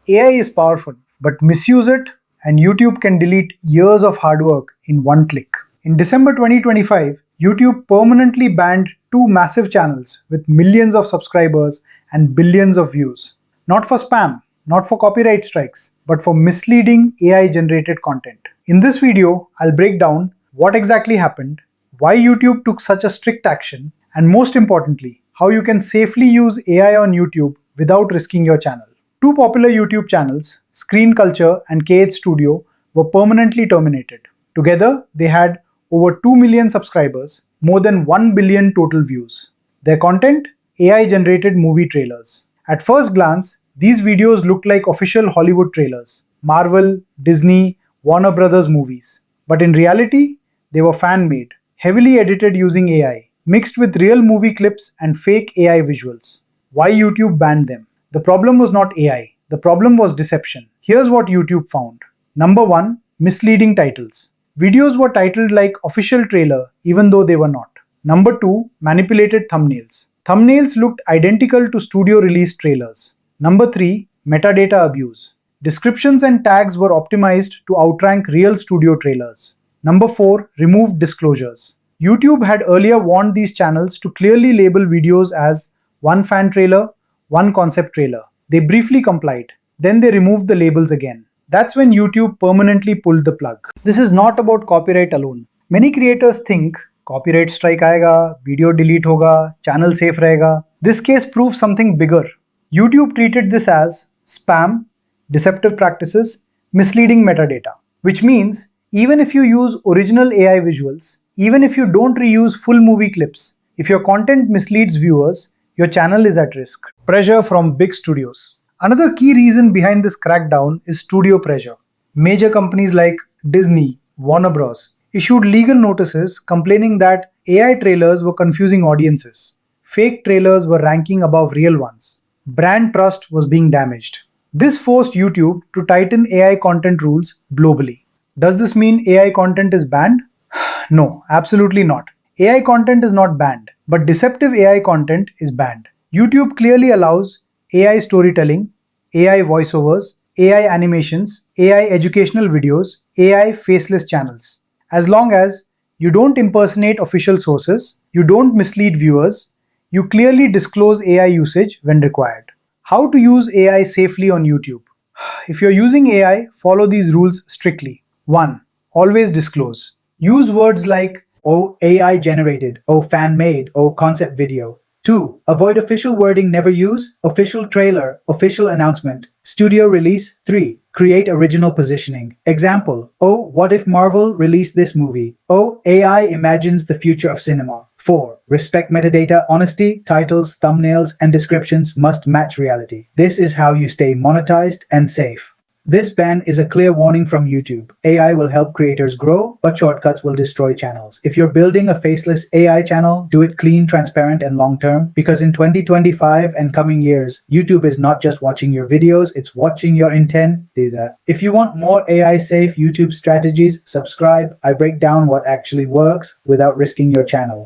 AI is powerful, but misuse it and YouTube can delete years of hard work in one click. In December 2025, YouTube permanently banned two massive channels with millions of subscribers and billions of views. Not for spam, not for copyright strikes, but for misleading AI generated content. In this video, I'll break down what exactly happened, why YouTube took such a strict action, and most importantly, how you can safely use AI on YouTube without risking your channel. Two popular YouTube channels, Screen Culture and KH Studio, were permanently terminated. Together, they had over 2 million subscribers, more than 1 billion total views. Their content? AI generated movie trailers. At first glance, these videos looked like official Hollywood trailers, Marvel, Disney, Warner Brothers movies. But in reality, they were fan made, heavily edited using AI, mixed with real movie clips and fake AI visuals. Why YouTube banned them? The problem was not AI, the problem was deception. Here's what YouTube found. Number 1, misleading titles. Videos were titled like official trailer even though they were not. Number 2, manipulated thumbnails. Thumbnails looked identical to studio released trailers. Number 3, metadata abuse. Descriptions and tags were optimized to outrank real studio trailers. Number 4, removed disclosures. YouTube had earlier warned these channels to clearly label videos as one fan trailer, one concept trailer. They briefly complied. Then they removed the labels again. That's when YouTube permanently pulled the plug. This is not about copyright alone. Many creators think copyright strike आएगा, video delete होगा, channel safe रहेगा. This case proves something bigger. YouTube treated this as spam, deceptive practices, misleading metadata, which means even if you use original AI visuals, even if you don't reuse full movie clips, if your content misleads viewers, your channel is at risk. Pressure from big studios. Another key reason behind this crackdown is studio pressure. Major companies like Disney, Warner Bros. Issued legal notices complaining that AI trailers were confusing audiences. Fake trailers were ranking above real ones. Brand trust was being damaged. This forced YouTube to tighten AI content rules globally. Does this mean AI content is banned? No, absolutely not. AI content is not banned, but deceptive AI content is banned. YouTube clearly allows AI storytelling, AI voiceovers, AI animations, AI educational videos, AI faceless channels. As long as you don't impersonate official sources, you don't mislead viewers, you clearly disclose AI usage when required. How to use AI safely on YouTube? If you're using AI, follow these rules strictly. 1. Always disclose. Use words like "oh AI generated," "oh fan made," "oh concept video." 2. Avoid official wording. Never use official trailer, official announcement, studio release. 3. Create original positioning. Example: oh, what if Marvel released this movie? Oh, AI imagines the future of cinema. 4. Respect metadata. Honesty, titles, thumbnails, and descriptions must match reality. This is how you stay monetized and safe. This ban is a clear warning from YouTube. AI will help creators grow, but shortcuts will destroy channels. If you're building a faceless AI channel, do it clean, transparent, and long-term, because in 2025 and coming years, YouTube is not just watching your videos, it's watching your intent data. If you want more AI-safe YouTube strategies, subscribe. I break down what actually works without risking your channel.